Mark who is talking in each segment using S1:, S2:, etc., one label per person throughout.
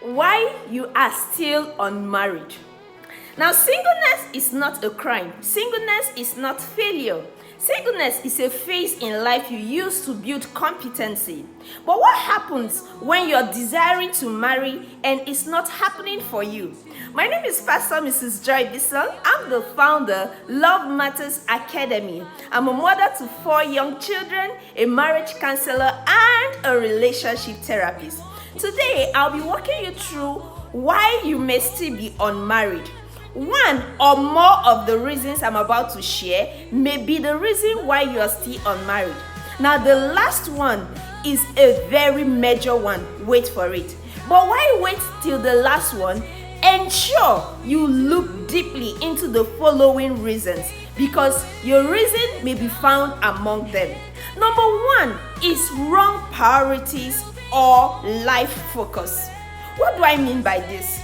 S1: Why you are still unmarried. Now, singleness is not a crime. Singleness is not failure. Singleness is a phase in life you use to build competency. But what happens when you're desiring to marry and it's not happening for you? My name is Pastor Mrs. Joy Bisong. I'm the founder, Love Matters Academy. I'm a mother to 4 young children, a marriage counselor, and a relationship therapist. Today, I'll be walking you through why you may still be unmarried. One or more of the reasons I'm about to share may be the reason why you are still unmarried. Now, the last one is a very major one. Wait for it. But why wait till the last one? Ensure you look deeply into the following reasons, because your reason may be found among them. Number 1 is wrong priorities or life focus. What do I mean by this?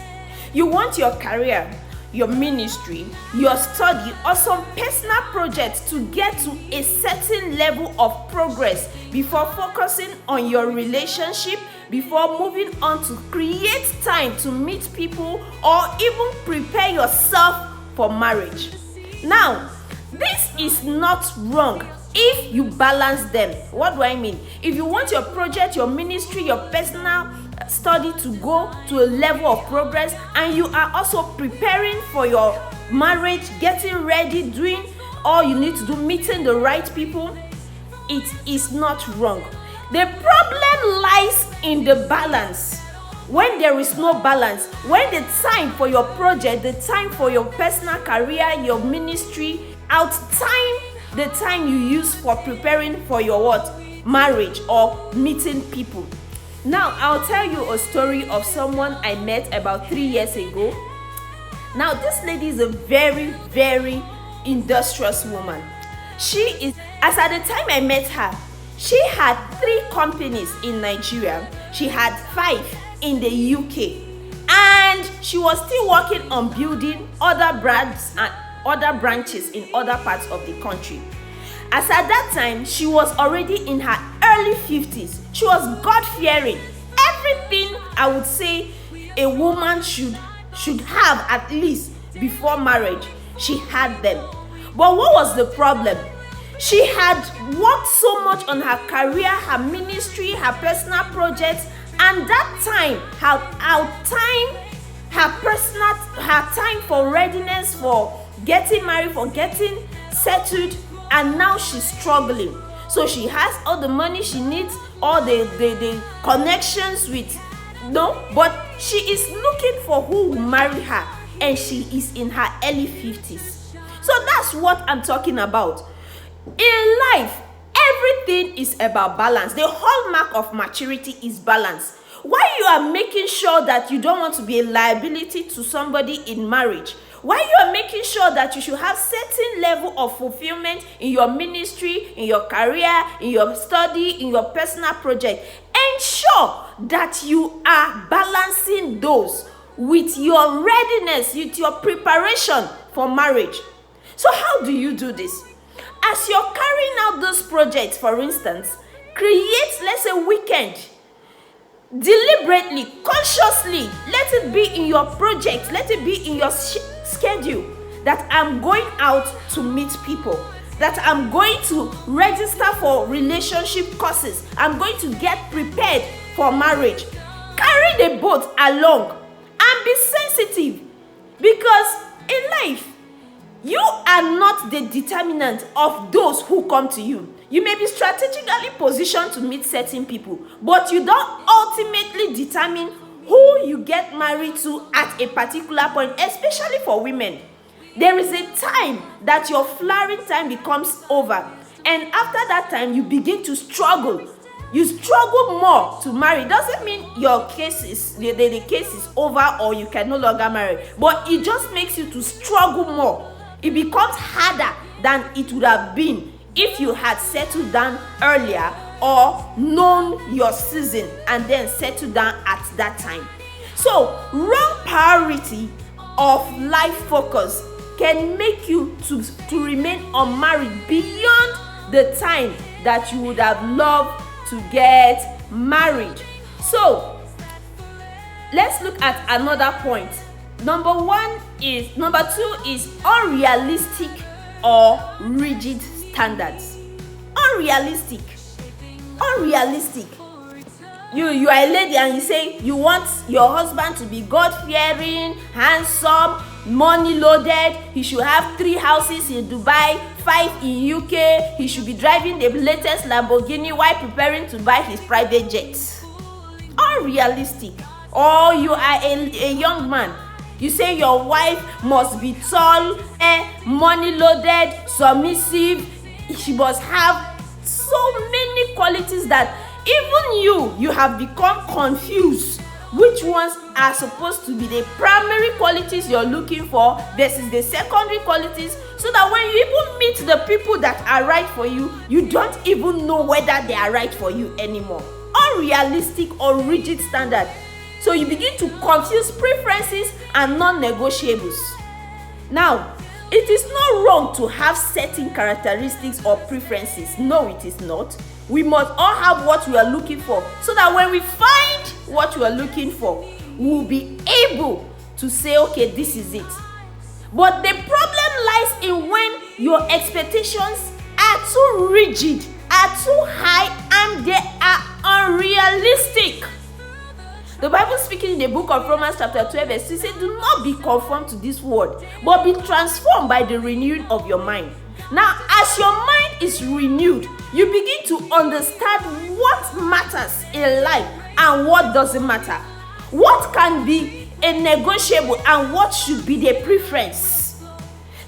S1: You want your career, your ministry, your study, or some personal projects to get to a certain level of progress before focusing on your relationship, before moving on to create time to meet people or even prepare yourself for marriage. Now, this is not wrong if you balance them. What do I mean? If you want your project, your ministry, your personal study to go to a level of progress, and you are also preparing for your marriage, getting ready, doing all you need to do, meeting the right people, it is not wrong. The problem lies in the balance. When there is no balance, when the time for your project, the time for your personal career, your ministry, outtime the time you use for preparing for your what? Marriage or meeting people. Now, I'll tell you a story of someone I met about 3 years ago. Now, this lady is a very, very industrious woman. She is, as at the time I met her, she had 3 companies in Nigeria. She had 5 in the UK. And she was still working on building other brands and other branches in other parts of the country. As at that time, she was already in her early 50s. She was God-fearing. Everything I would say a woman should have at least before marriage, she had them. But what was the problem? She had worked so much on her career, her ministry, her personal projects, and that time, her time for readiness, for getting married, for getting settled, and now she's struggling. So she has all the money she needs, all the connections with, but she is looking for who will marry her, and she is in her early 50s. So that's what I'm talking about. In life, everything is about balance. The hallmark of maturity is balance. Why you are making sure that you don't want to be a liability to somebody in marriage, why you are making sure that you should have certain level of fulfillment in your ministry, in your career, in your study, in your personal project, ensure that you are balancing those with your readiness, with your preparation for marriage. So how do you do this? As you're carrying out those projects, for instance, create, let's say, weekend. Deliberately, consciously, let it be in your project, let it be in your schedule that I'm going out to meet people, that I'm going to register for relationship courses, I'm going to get prepared for marriage. Carry the boat along and be sensitive, because in life, you are not the determinant of those who come to you. You may be strategically positioned to meet certain people, but you don't ultimately determine who you get married to at a particular point, especially for women. There is a time that your flowering time becomes over, and after that time, you begin to struggle. You struggle more to marry. Doesn't mean your case is the case is over or you can no longer marry, but it just makes you to struggle more. It becomes harder than it would have been if you had settled down earlier or known your season and then settled down at that time. So, wrong priority of life focus can make you to remain unmarried beyond the time that you would have loved to get married. So, let's look at another point. Number two is unrealistic or rigid standards. Unrealistic. You are a lady and you say you want your husband to be God-fearing, handsome, money loaded. He should have 3 houses in Dubai, 5 in UK. He should be driving the latest Lamborghini while preparing to buy his private jet. Unrealistic. Or you are a young man. You say your wife must be tall, money loaded, submissive. She must have so many qualities that even you have become confused which ones are supposed to be the primary qualities you're looking for versus the secondary qualities, so that when you even meet the people that are right for you, you don't even know whether they are right for you anymore. Unrealistic or rigid standard. So you begin to confuse preferences and non-negotiables. Now, it is not wrong to have certain characteristics or preferences. No, it is not. We must all have what we are looking for, so that when we find what we are looking for, we'll be able to say, okay, this is it. But the problem lies in when your expectations are too rigid, are too high, and they are unrealistic. The Bible speaking in the book of Romans chapter 12 verse 6 says, do not be conformed to this world, but be transformed by the renewing of your mind. Now, as your mind is renewed, you begin to understand what matters in life and what doesn't matter. What can be a negotiable and what should be the preference.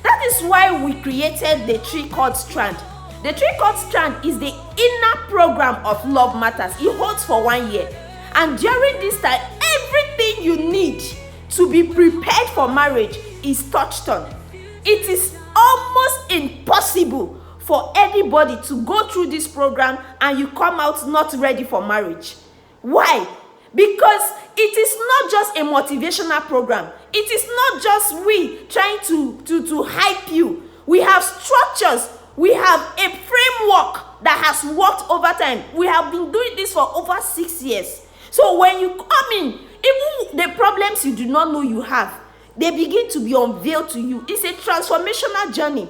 S1: That is why we created the three-chord strand. The three-chord strand is the inner program of Love Matters. It holds for 1 year. And during this time, everything you need to be prepared for marriage is touched on. It is almost impossible for anybody to go through this program and you come out not ready for marriage. Why? Because it is not just a motivational program. It is not just we trying to hype you. We have structures. We have a framework that has worked over time. We have been doing this for over 6 years. So when you come in, even the problems you do not know you have, they begin to be unveiled to you. It's a transformational journey.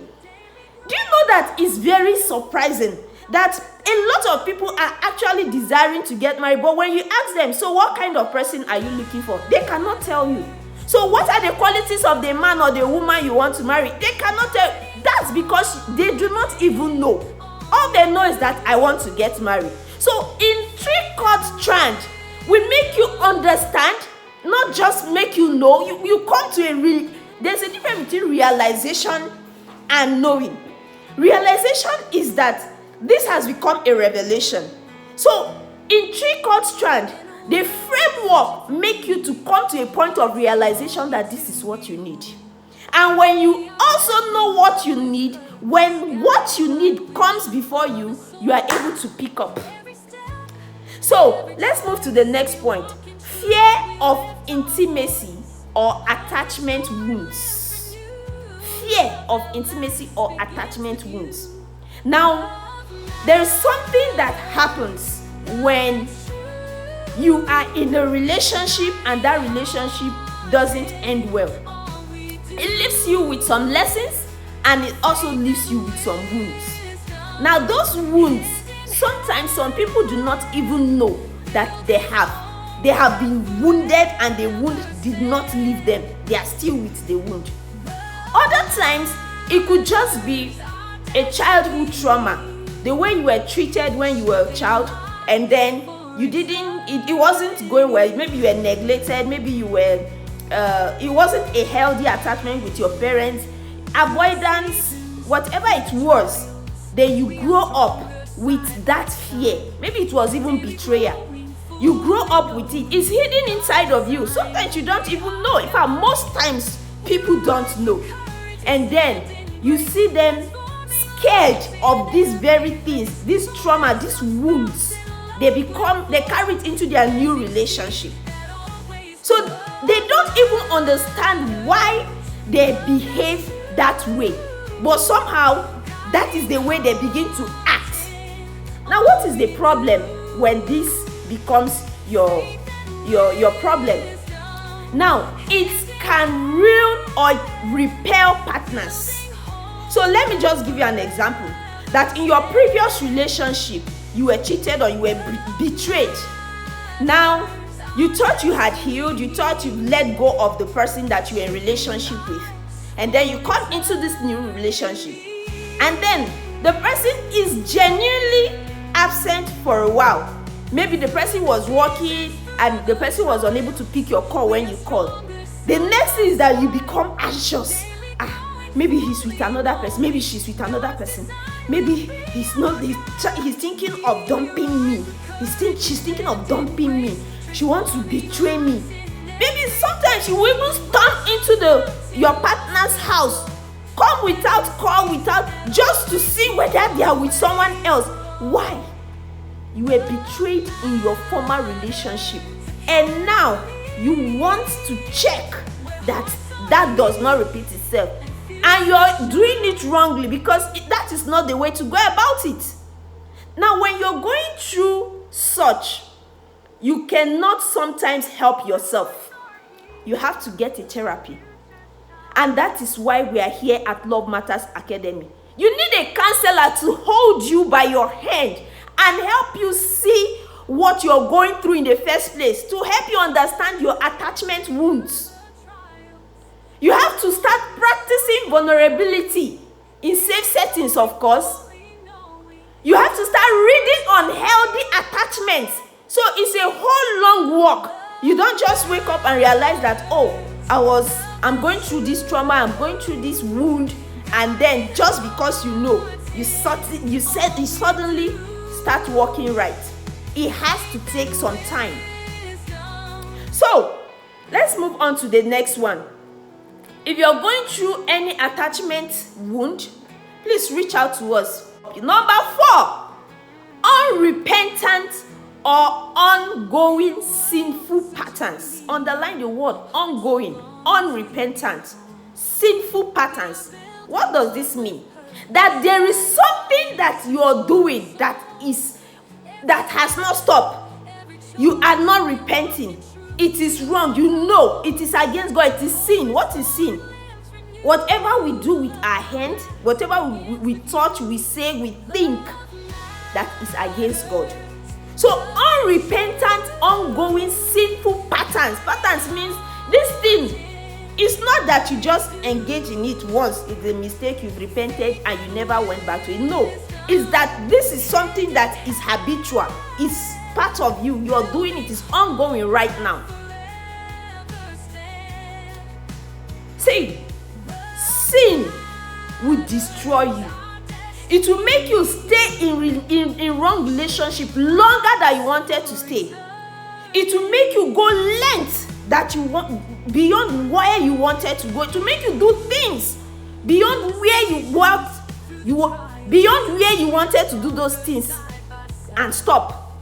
S1: Do you know that it's very surprising that a lot of people are actually desiring to get married, but when you ask them, so what kind of person are you looking for? They cannot tell you. So what are the qualities of the man or the woman you want to marry? They cannot tell you. That's because they do not even know. All they know is that I want to get married. So in three-chord strand, we make you understand, not just make you know. You come to there's a difference between realization and knowing. Realization is that this has become a revelation. So in three-chord strand, the framework make you to come to a point of realization that this is what you need. And when you also know what you need, when what you need comes before you, you are able to pick up. So let's move to the next point. Fear of intimacy or attachment wounds. Fear of intimacy or attachment wounds. Now, there is something that happens when you are in a relationship and that relationship doesn't end well. It leaves you with some lessons and it also leaves you with some wounds. Now, those wounds, sometimes some people do not even know that they have. They have been wounded and the wound did not leave them. They are still with the wound. Other times, it could just be a childhood trauma. The way you were treated when you were a child, and then it wasn't going well. Maybe you were neglected. Maybe you were, it wasn't a healthy attachment with your parents. Avoidance, whatever it was, then you grow up with that fear. Maybe it was even betrayal. You grow up with it. It's hidden inside of you. Sometimes you don't even know. In fact, most times people don't know. And then you see them scared of these very things, this trauma, these wounds. They carry it into their new relationship. So they don't even understand why they behave that way. But somehow, that is the way they begin to act. Now, what is the problem when this becomes your problem? Now, it can ruin or repel partners. So let me just give you an example. That in your previous relationship, you were cheated or you were betrayed. Now, you thought you had healed, you thought you let go of the person that you were in relationship with. And then you come into this new relationship. And then the person is genuinely absent for a while. Maybe the person was working and the person was unable to pick your call when you called. The next thing is that you become anxious. Maybe he's with another person. Maybe she's with another person. Maybe he's thinking of dumping me. She's thinking of dumping me. She wants to betray me. Maybe sometimes you will even storm into your partner's house, come without call, just to see whether they are with someone else. Why? You were betrayed in your former relationship, and now you want to check that does not repeat itself, and you're doing it wrongly because that is not the way to go about it. Now, when you're going through such, you cannot sometimes help yourself. You have to get a therapy. And that is why we are here at Love Matters Academy. You need a counselor to hold you by your hand and help you see what you're going through in the first place, to help you understand your attachment wounds. You have to start practicing vulnerability in safe settings, of course. You have to start reading on healthy attachments. So it's a whole long walk. You don't just wake up and realize that, I'm going through this trauma, I'm going through this wound, and then just because you suddenly start walking right. It has to take some time. So let's move on to the next one. If you're going through any attachment wound, please reach out to us. Number 4, unrepentant or ongoing sinful patterns. Underline the word ongoing, unrepentant, sinful patterns. What does this mean? That there is something that you're doing that has not stopped. You are not repenting. It is wrong. You know it is against God. It is sin. What is sin? Whatever we do with our hands, whatever we touch, we say, we think, that is against God. So unrepentant, ongoing, sinful patterns. Patterns means this thing. It's not that you just engage in it once. It's a mistake, you've repented and you never went back to it. No. It's that this is something that is habitual. It's part of you. You're doing it. It's ongoing right now. See, sin will destroy you. It will make you stay in wrong relationship longer than you wanted to stay. It will make you go length that you want beyond where you wanted to go. To make you do things beyond where you wanted to do those things and stop.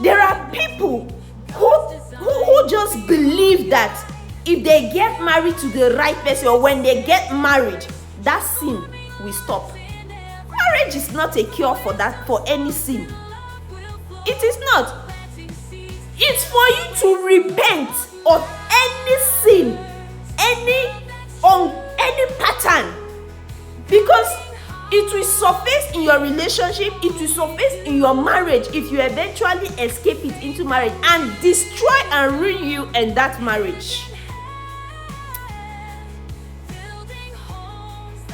S1: There are people who just believe that if they get married to the right person, or when they get married, that sin will stop. Marriage is not a cure for any sin. It is not. It's for you to repent of any sin, any pattern, because it will surface in your relationship, it will surface in your marriage if you eventually escape it into marriage and destroy and ruin you in that marriage.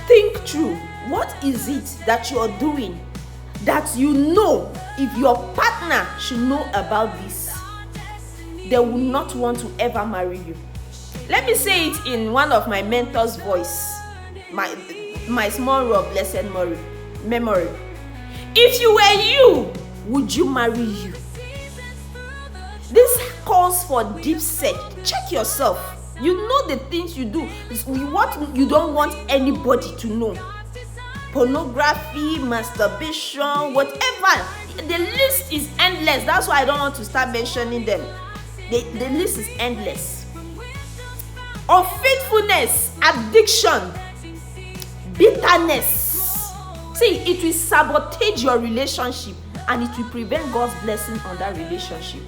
S1: Think through, what is it that you're doing that you know if your partner should know about this, they will not want to ever marry you. Let me say it in one of my mentors' voice, my small row of blessed memory. If you were you, would you marry you? This calls for deep search. Check yourself. You know the things you do. What you don't want anybody to know. Pornography, masturbation, whatever. The list is endless. That's why I don't want to start mentioning them. The list is endless. Unfaithfulness, addiction, bitterness. See, it will sabotage your relationship and it will prevent God's blessing on that relationship.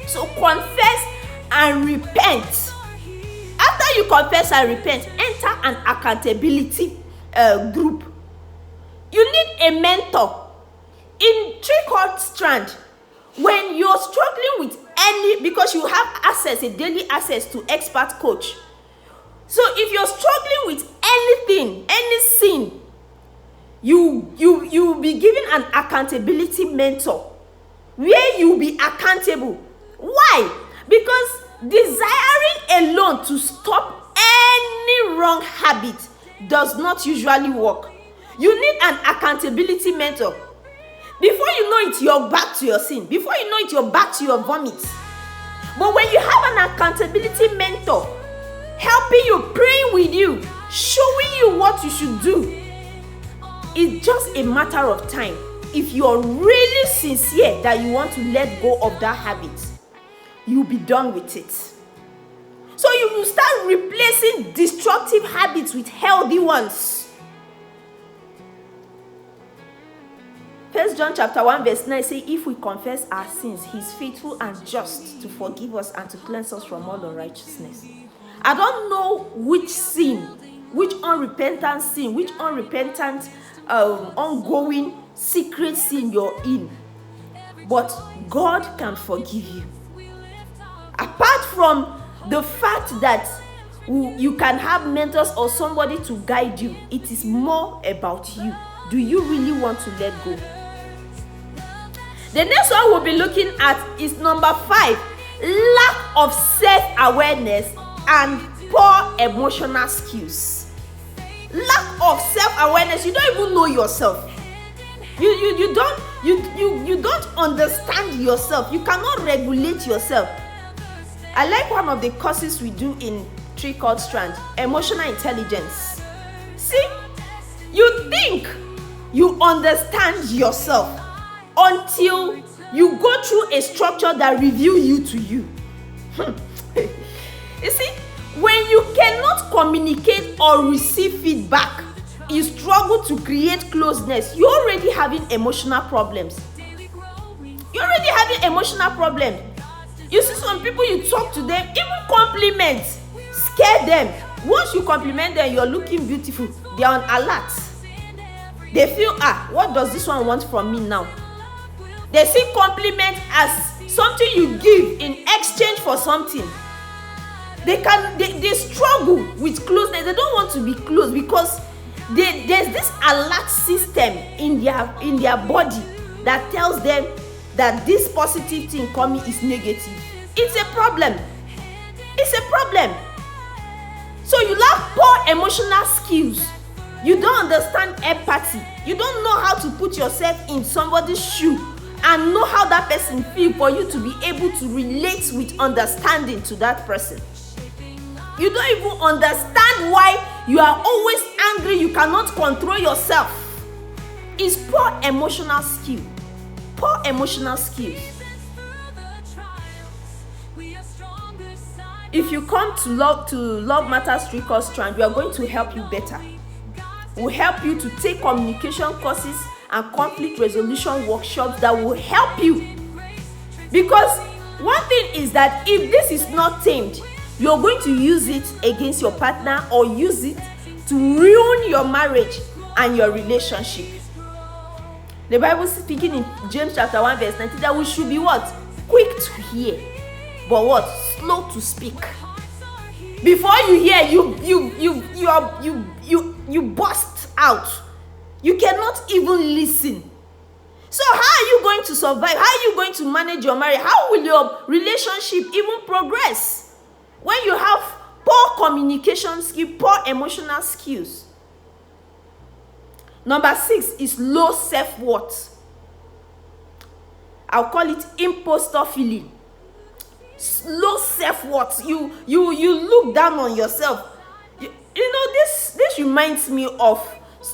S1: So confess and repent. After you confess and repent, enter an accountability group. You need a mentor. In Three-Chord Strand, when you're struggling with because you have a daily access to expert coach. So if you're struggling with anything, any sin, you'll be given an accountability mentor where you'll be accountable. Why? Because desiring alone to stop any wrong habit does not usually work. You need an accountability mentor. Before you know it, you're back to your sin. Before you know it, you're back to your vomit. But when you have an accountability mentor helping you, praying with you, showing you what you should do, it's just a matter of time. If you're really sincere that you want to let go of that habit, you'll be done with it. So you will start replacing destructive habits with healthy ones. 1 John chapter 1 verse 9 says, if we confess our sins, he's faithful and just to forgive us and to cleanse us from all unrighteousness. I don't know which sin, which unrepentant sin, which unrepentant, ongoing secret sin you're in, but God can forgive you. Apart from the fact that you can have mentors or somebody to guide you, it is more about you. Do you really want to let go? The next one we'll be looking at is number 5, lack of self-awareness and poor emotional skills. Lack of self-awareness. You don't even know yourself. You don't understand yourself. You cannot regulate yourself. I like one of the courses we do in Three-Chord Strand, emotional intelligence. See, you think you understand yourself until you go through a structure that reveals you to you. You see, when you cannot communicate or receive feedback, you struggle to create closeness. You're already having emotional problems. You're already having emotional problems. You see some people, you talk to them, even compliments scare them. Once you compliment them, you're looking beautiful, they're on alert. They feel, what does this one want from me now? They see compliment as something you give in exchange for something. They struggle with closeness. They don't want to be close because there's this alert system in their body that tells them that this positive thing coming is negative. It's a problem. It's a problem. So you lack poor emotional skills. You don't understand empathy. You don't know how to put yourself in somebody's shoe and know how that person feels for you to be able to relate with understanding to that person. You don't even understand why you are always angry. You cannot control yourself. It's poor emotional skill. Poor emotional skills. If you come to Love Matters Three-Chord Strand, we are going to help you better. We'll help you to take communication courses and conflict resolution workshops that will help you. Because one thing is that if this is not tamed, you're going to use it against your partner or use it to ruin your marriage and your relationship. The Bible is speaking in James chapter 1 verse 19 that we should be what? Quick to hear, but what? Slow to speak. Before you hear, you burst out. You cannot even listen. So how are you going to survive? How are you going to manage your marriage? How will your relationship even progress when you have poor communication skills, poor emotional skills? Number 6 is low self-worth. I'll call it imposter feeling. Low self-worth. You look down on yourself. You know, this reminds me of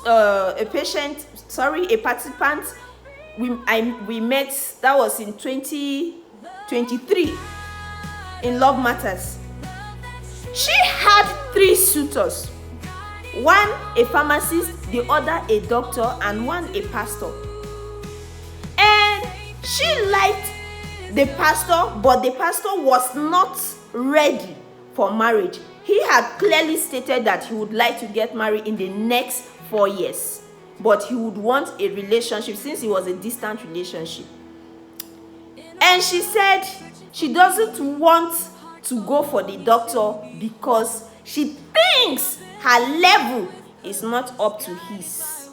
S1: a participant we met, that was in 2023 in Love Matters. She had 3 suitors. One a pharmacist, the other a doctor, and one a pastor. And she liked the pastor, but the pastor was not ready for marriage. He had clearly stated that he would like to get married in the next 4 years, but he would want a relationship since it was a distant relationship. And she said she doesn't want to go for the doctor because she thinks her level is not up to his.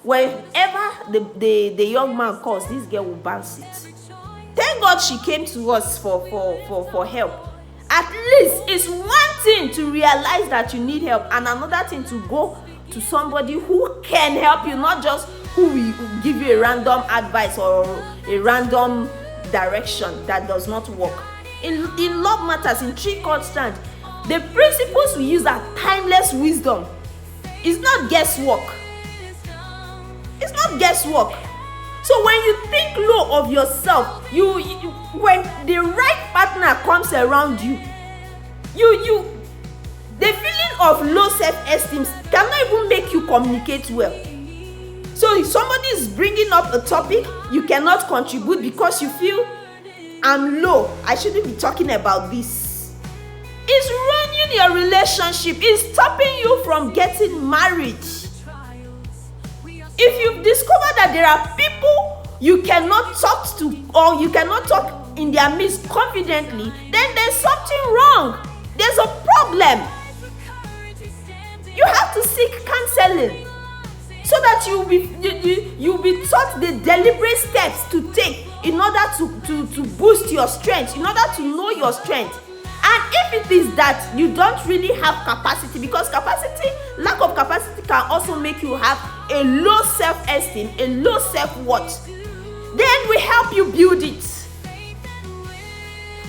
S1: Whenever the young man calls, this girl will bounce it. Thank God she came to us for help. At least it's one thing to realize that you need help, and another thing to go to somebody who can help you, not just who will give you a random advice or a random direction that does not work. In love matters, in three-chord stand, the principles we use are timeless wisdom. It's not guesswork. It's not guesswork. So when you think low of yourself, when the right partner comes around you, the feeling of low self-esteem cannot even make you communicate well. So if somebody is bringing up a topic, you cannot contribute because you feel, I'm low, I shouldn't be talking about this. It's ruining your relationship. It's stopping you from getting married. If you've discovered that there are people you cannot talk to, or you cannot talk in their midst confidently, then there's something wrong. There's a problem. You have to seek counseling so that you'll be taught the deliberate steps to take in order to boost your strength, in order to know your strength. And if it is that you don't really have capacity, because lack of capacity can also make you have a low self-esteem, a low self-worth, then we help you build it.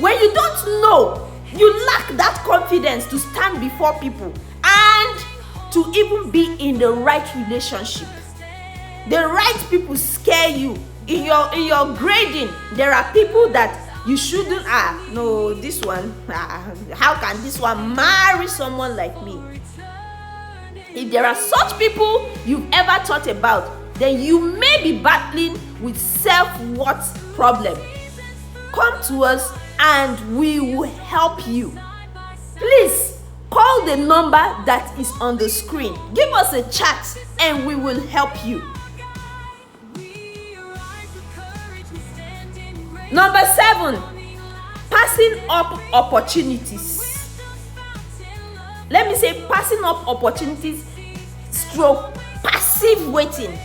S1: When you don't know, you lack that confidence to stand before people and to even be in the right relationship. The right people scare you. In your grading, there are people that you shouldn't, no, this one, how can this one marry someone like me? If there are such people you've ever thought about, then you may be battling with self-worth problem. Come to us and we will help you. Please call the number that is on the screen. Give us a chat and we will help you. Number 7, passing up opportunities. Let me say passing up opportunities stroke passive waiting.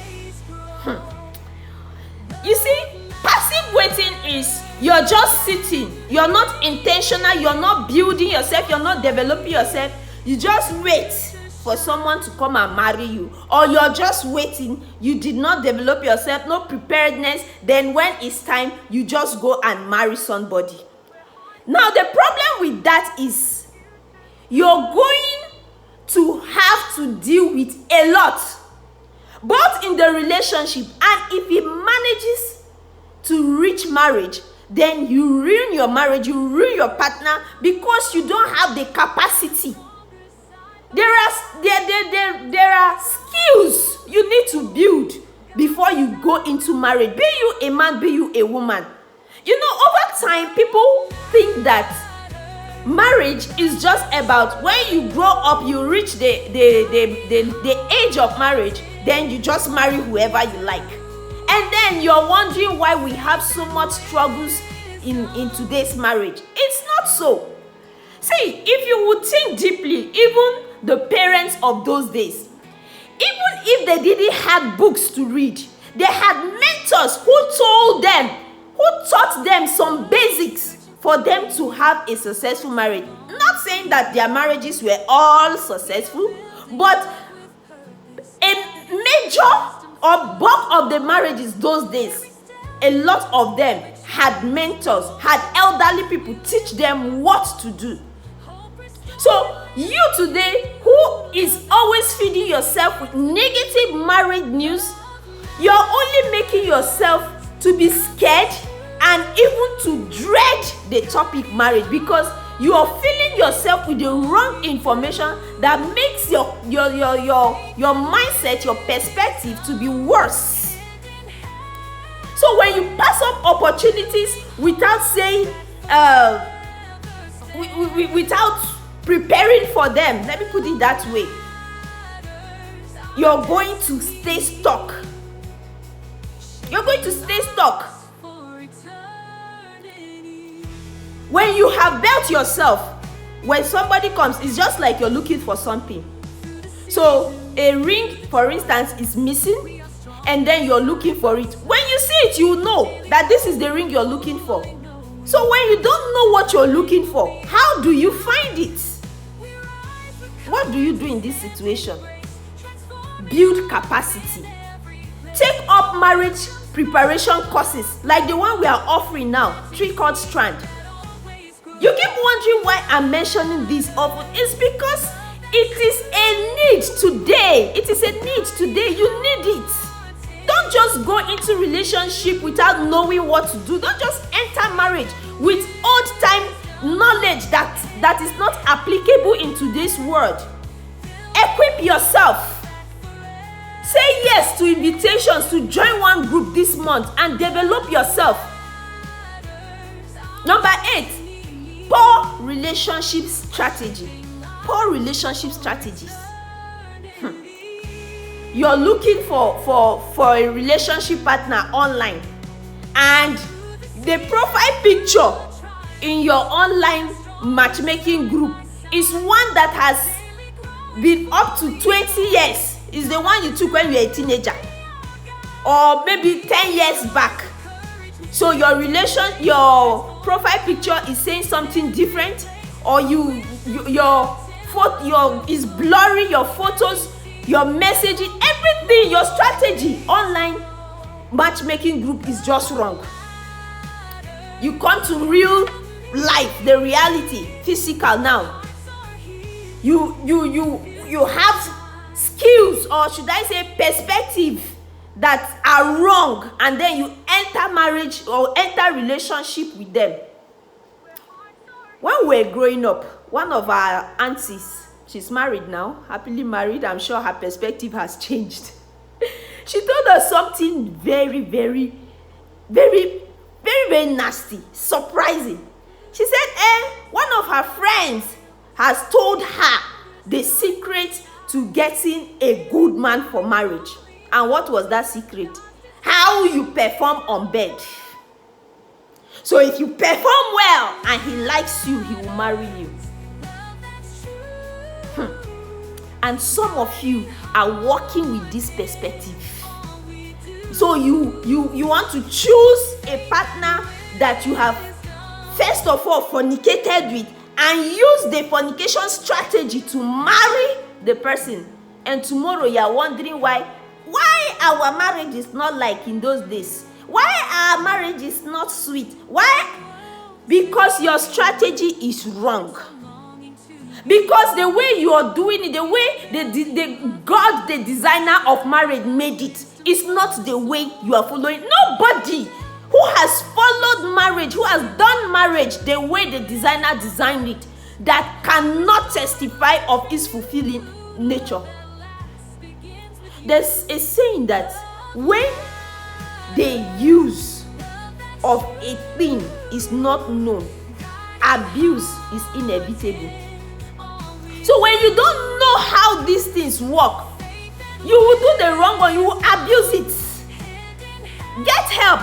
S1: You see, passive waiting is you're just sitting, you're not intentional, you're not building yourself, you're not developing yourself, you just wait for someone to come and marry you, or you're just waiting, you did not develop yourself, no preparedness, then when it's time, you just go and marry somebody. Now the problem with that is you're going to have to deal with a lot, both in the relationship, and if it manages to reach marriage, then you ruin your marriage, you ruin your partner because you don't have the capacity. There are skills you need to build before you go into marriage. Be you a man, be you a woman. You know, over time, people think that marriage is just about when you grow up, you reach the age of marriage, then you just marry whoever you like. And then you're wondering why we have so much struggles in today's marriage. It's not so. See, if you would think deeply, even the parents of those days, even if they didn't have books to read, they had mentors who told them, who taught them some basics for them to have a successful marriage. Not saying that their marriages were all successful, but a major or bulk of the marriages those days, a lot of them had mentors, had elderly people teach them what to do. So you today, who is always feeding yourself with negative marriage news, you're only making yourself to be scared and even to dread the topic marriage, because you are filling yourself with the wrong information that makes your mindset, your perspective to be worse. So when you pass up opportunities without saying, without preparing for them, let me put it that way, you're going to stay stuck. You're going to stay stuck. When you have built yourself, when somebody comes, it's just like you're looking for something. So a ring, for instance, is missing, and then you're looking for it. When you see it, you know that this is the ring you're looking for. So when you don't know what you're looking for, how do you find it? What do you do in this situation? Build capacity. Take up marriage preparation courses like the one we are offering now, 3-chord strand. You keep wondering why I'm mentioning this often. It's because it is a need today. It is a need today. You need it. Don't just go into relationship without knowing what to do. Don't just enter marriage with old-time knowledge that is not applicable in today's world. Equip yourself. Say yes to invitations to join one group this month and develop yourself. Number 8, poor relationship strategy. Poor relationship strategies. You're looking for a relationship partner online, and the profile picture in your online matchmaking group is one that has been up to 20 years. Is the one you took when you were a teenager, or maybe 10 years back. So your profile picture is saying something different, or your photo is blurry, your photos, your messaging, everything, your strategy online matchmaking group is just wrong. You come to real life, the reality, physical now. You have skills, or should I say perspective, that are wrong, and then you enter marriage or enter relationship with them. When we were growing up, one of our aunties, she's married now, happily married, I'm sure her perspective has changed. She told us something very, very, very, very, very nasty, surprising. She said, one of her friends has told her the secret to getting a good man for marriage. And what was that secret? How you perform on bed. So if you perform well and he likes you, he will marry you. And some of you are working with this perspective. So you want to choose a partner that you have first of all fornicated with, and use the fornication strategy to marry the person. And tomorrow you are wondering why our marriage is not like in those days. Why our marriage is not sweet. Why? Because your strategy is wrong. Because the way you are doing it, the way the God, the designer of marriage, made it, is not the way you are following. Nobody who has followed marriage, who has done marriage the way the designer designed it, that cannot testify of its fulfilling nature. There's a saying that when the use of a thing is not known, abuse is inevitable. So when you don't know how these things work, you will do the wrong one, you will abuse it. Get help.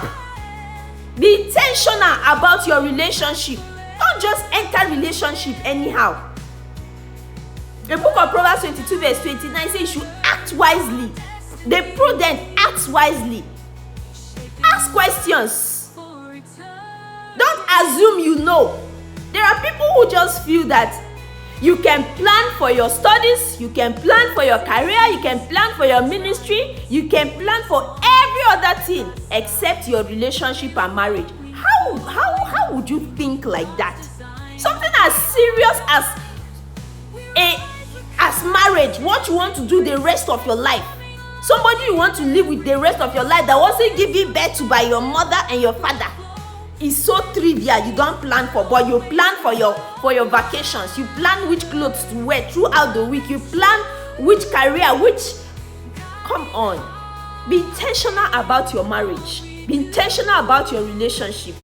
S1: Be intentional about your relationship. Don't just enter relationship anyhow. The book of Proverbs 22 verse 29 says you should act wisely. The prudent acts wisely. Ask questions. Don't assume you know. There are people who just feel that you can plan for your studies, you can plan for your career, you can plan for your ministry, you can plan for every other thing except your relationship and marriage. How would you think like that? Something as serious as marriage, what you want to do the rest of your life. Somebody you want to live with the rest of your life that wasn't given birth to by your mother and your father. Is so trivial, you don't plan for, but you plan for your vacations. You plan which clothes to wear throughout the week. You plan which career, come on. Be intentional about your marriage. Be intentional about your relationship.